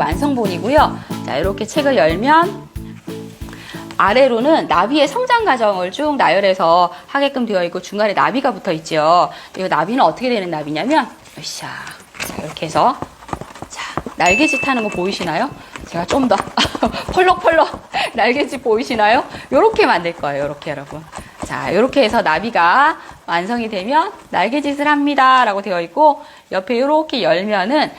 완성본이고요. 자, 이렇게 책을 열면 아래로는 나비의 성장 과정을 쭉 나열해서 하게끔 되어 있고 중간에 나비가 붙어 있죠. 이 나비는 어떻게 되는 나비냐면 으쌰. 자, 이렇게 해서 자, 날개짓 하는 거 보이시나요? 제가 좀 더 펄럭펄럭 날개짓 보이시나요? 요렇게 만들 거예요. 요렇게 여러분. 자, 요렇게 해서 나비가 완성이 되면 날개짓을 합니다 라고 되어 있고 옆에 요렇게 열면은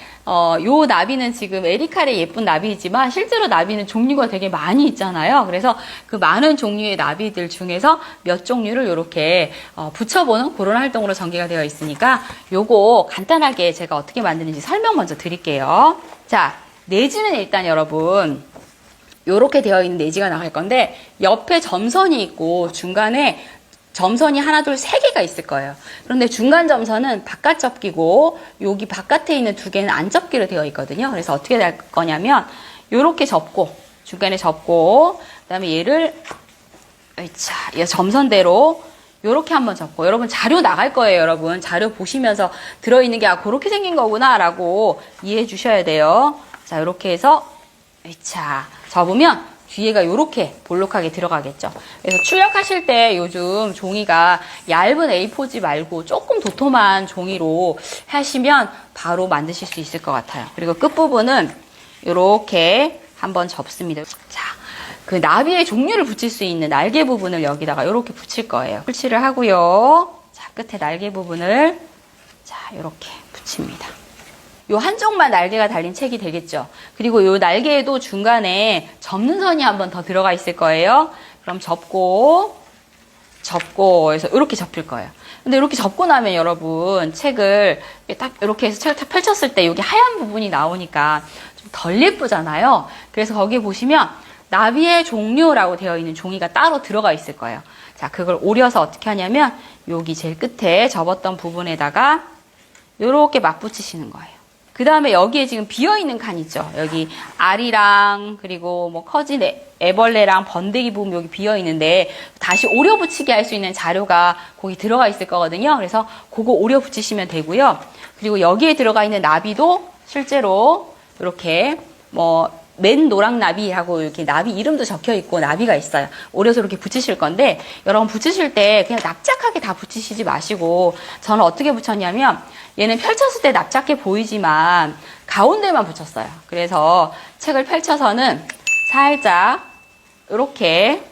요 나비는 지금 에리칼의 예쁜 나비이지만 실제로 나비는 종류가 되게 많이 있잖아요. 그래서 그 많은 종류의 나비들 중에서 몇 종류를 요렇게 붙여보는 그런 활동으로 전개가 되어 있으니까 요거 간단하게 제가 어떻게 만드는지 설명 먼저 드릴게요. 자, 내지는 일단 여러분 요렇게 되어 있는 내지가 나갈 건데 옆에 점선이 있고 중간에 점선이 하나, 둘, 세 개가 있을 거예요. 그런데 중간 점선은 바깥 접기고 여기 바깥에 있는 두 개는 안 접기로 되어 있거든요. 그래서 어떻게 될 거냐면 요렇게 접고 중간에 접고 그다음에 얘를 자, 이 점선대로 요렇게 한번 접고 여러분 자료 나갈 거예요. 여러분 자료 보시면서 들어있는 게 그렇게 생긴 거구나 라고 이해해 주셔야 돼요. 자, 요렇게 해서 자, 접으면 뒤에가 요렇게 볼록하게 들어가겠죠. 그래서 출력하실 때 요즘 종이가 얇은 A4지 말고 조금 도톰한 종이로 하시면 바로 만드실 수 있을 것 같아요. 그리고 끝부분은 요렇게 한번 접습니다. 자, 그 나비의 종류를 붙일 수 있는 날개 부분을 여기다가 요렇게 붙일 거예요. 풀칠을 하고요. 자, 끝에 날개 부분을 자, 요렇게 붙입니다. 요 한쪽만 날개가 달린 책이 되겠죠. 그리고 요 날개에도 중간에 접는 선이 한 번 더 들어가 있을 거예요. 그럼 접고 해서 이렇게 접힐 거예요. 근데 이렇게 접고 나면 여러분 책을 딱 이렇게 해서 책을 딱 펼쳤을 때 여기 하얀 부분이 나오니까 좀 덜 예쁘잖아요. 그래서 거기 보시면 나비의 종류라고 되어 있는 종이가 따로 들어가 있을 거예요. 자, 그걸 오려서 어떻게 하냐면 여기 제일 끝에 접었던 부분에다가 이렇게 막 붙이시는 거예요. 그 다음에 여기에 지금 비어있는 칸 있죠. 여기 알이랑 그리고 뭐 커진 애벌레랑 번데기 부분 여기 비어있는데 다시 오려 붙이게 할 수 있는 자료가 거기 들어가 있을 거거든요. 그래서 그거 오려 붙이시면 되고요. 그리고 여기에 들어가 있는 나비도 실제로 이렇게 뭐 맨 노랑나비하고 이렇게 나비 이름도 적혀 있고 나비가 있어요. 오려서 이렇게 붙이실 건데 여러분 붙이실 때 그냥 납작하게 다 붙이시지 마시고 저는 어떻게 붙였냐면 얘는 펼쳤을 때 납작해 보이지만 가운데만 붙였어요. 그래서 책을 펼쳐서는 살짝 이렇게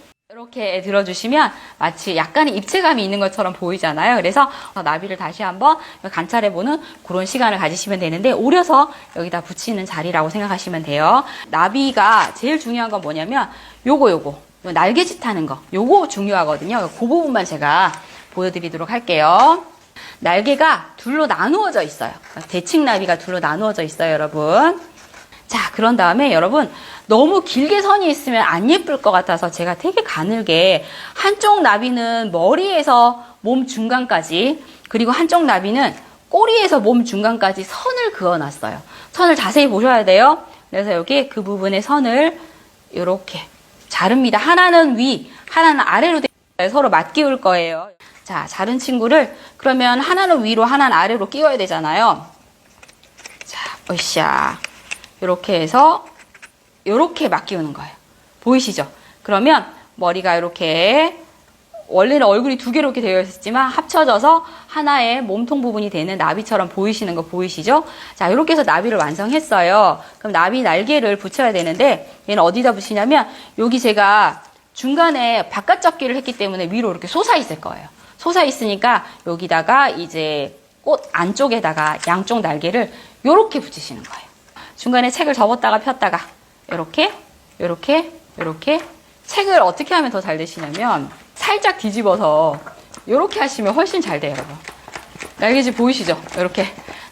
들어주시면 마치 약간의 입체감이 있는 것처럼 보이잖아요. 그래서 나비를 다시 한번 관찰해보는 그런 시간을 가지시면 되는데 오려서 여기다 붙이는 자리라고 생각하시면 돼요. 나비가 제일 중요한 건 뭐냐면 요거 날개짓 하는 거 요거 중요하거든요. 그 부분만 제가 보여드리도록 할게요. 날개가 둘로 나누어져 있어요. 대칭나비가 둘로 나누어져 있어요, 여러분. 자, 그런 다음에 여러분 너무 길게 선이 있으면 안 예쁠 것 같아서 제가 되게 가늘게 한쪽 나비는 머리에서 몸 중간까지 그리고 한쪽 나비는 꼬리에서 몸 중간까지 선을 그어놨어요. 선을 자세히 보셔야 돼요. 그래서 여기 그 부분에 선을 이렇게 자릅니다. 하나는 위, 하나는 아래로 서로 맞기울 거예요. 자, 자른 친구를 그러면 하나는 위로 하나는 아래로 끼워야 되잖아요. 자, 으쌰. 이렇게 해서 이렇게 막 끼우는 거예요. 보이시죠? 그러면 머리가 이렇게 원래는 얼굴이 두 개로 이렇게 되어 있었지만 합쳐져서 하나의 몸통 부분이 되는 나비처럼 보이시는 거 보이시죠? 자, 이렇게 해서 나비를 완성했어요. 그럼 나비 날개를 붙여야 되는데 얘는 어디다 붙이냐면 여기 제가 중간에 바깥 접기를 했기 때문에 위로 이렇게 솟아 있을 거예요. 솟아 있으니까 여기다가 이제 꽃 안쪽에다가 양쪽 날개를 이렇게 붙이시는 거예요. 중간에 책을 접었다가 폈다가 이렇게 책을 어떻게 하면 더 잘 되시냐면 살짝 뒤집어서 이렇게 하시면 훨씬 잘 돼요, 여러분. 날개짓 보이시죠? 이렇게.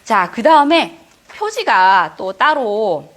자, 그 다음에 표지가 또 따로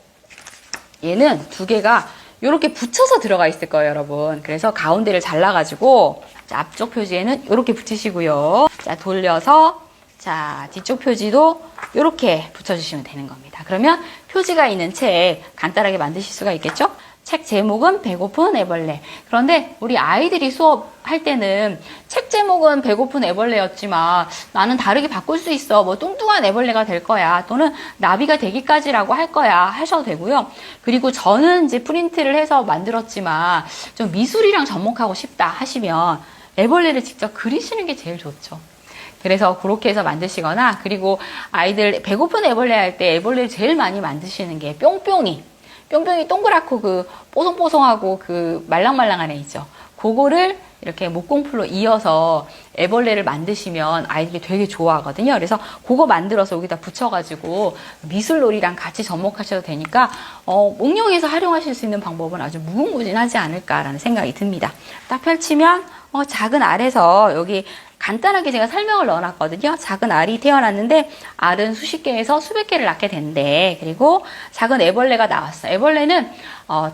얘는 두 개가 이렇게 붙여서 들어가 있을 거예요, 여러분. 그래서 가운데를 잘라가지고 자, 앞쪽 표지에는 이렇게 붙이시고요. 자, 돌려서 자, 뒤쪽 표지도 이렇게 붙여주시면 되는 겁니다. 그러면 표지가 있는 책 간단하게 만드실 수가 있겠죠? 책 제목은 배고픈 애벌레. 그런데 우리 아이들이 수업할 할 때는 책 제목은 배고픈 애벌레였지만 나는 다르게 바꿀 수 있어. 뭐 뚱뚱한 애벌레가 될 거야. 또는 나비가 되기까지라고 할 거야. 하셔도 되고요. 그리고 저는 이제 프린트를 해서 만들었지만 좀 미술이랑 접목하고 싶다 하시면 애벌레를 직접 그리시는 게 제일 좋죠. 그래서 그렇게 해서 만드시거나, 그리고 아이들 배고픈 애벌레 할 때 애벌레를 제일 많이 만드시는 게 뿅뿅이 동그랗고 그 뽀송뽀송하고 그 말랑말랑한 애 있죠. 그거를 이렇게 목공풀로 이어서 애벌레를 만드시면 아이들이 되게 좋아하거든요. 그래서 그거 만들어서 여기다 붙여가지고 미술놀이랑 같이 접목하셔도 되니까 응용해서 활용하실 수 있는 방법은 아주 무궁무진하지 않을까라는 생각이 듭니다. 딱 펼치면 작은 알에서 여기 간단하게 제가 설명을 넣어놨거든요. 작은 알이 태어났는데 알은 수십 개에서 수백 개를 낳게 된대. 그리고 작은 애벌레가 나왔어. 애벌레는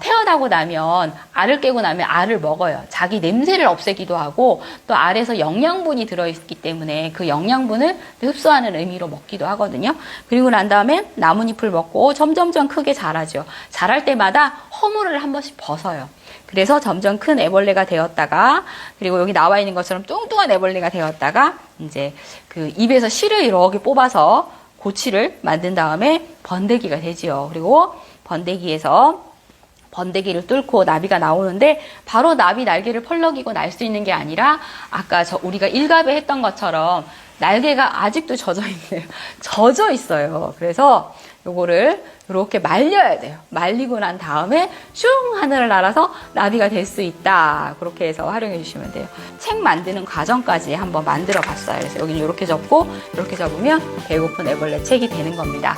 태어나고 나면 알을 깨고 나면 알을 먹어요. 자기 냄새를 없애기도 하고 또 알에서 영양분이 들어있기 때문에 그 영양분을 흡수하는 의미로 먹기도 하거든요. 그리고 난 다음에 나뭇잎을 먹고 점점점 크게 자라죠. 자랄 때마다 허물을 한 번씩 벗어요. 그래서 점점 큰 애벌레가 되었다가, 그리고 여기 나와 있는 것처럼 뚱뚱한 애벌레가 되었다가 이제 그 입에서 실을 이렇게 뽑아서 고치를 만든 다음에 번데기가 되지요. 그리고 번데기를 뚫고 나비가 나오는데 바로 나비 날개를 펄럭이고 날 수 있는 게 아니라 아까 우리가 일갑에 했던 것처럼 날개가 아직도 젖어 있네요. 젖어 있어요. 그래서 요거를 이렇게 말려야 돼요. 말리고 난 다음에 슝 하늘을 날아서 나비가 될 수 있다. 그렇게 해서 활용해 주시면 돼요. 책 만드는 과정까지 한번 만들어 봤어요. 그래서 여기는 이렇게 접고 이렇게 접으면 배고픈 애벌레 책이 되는 겁니다.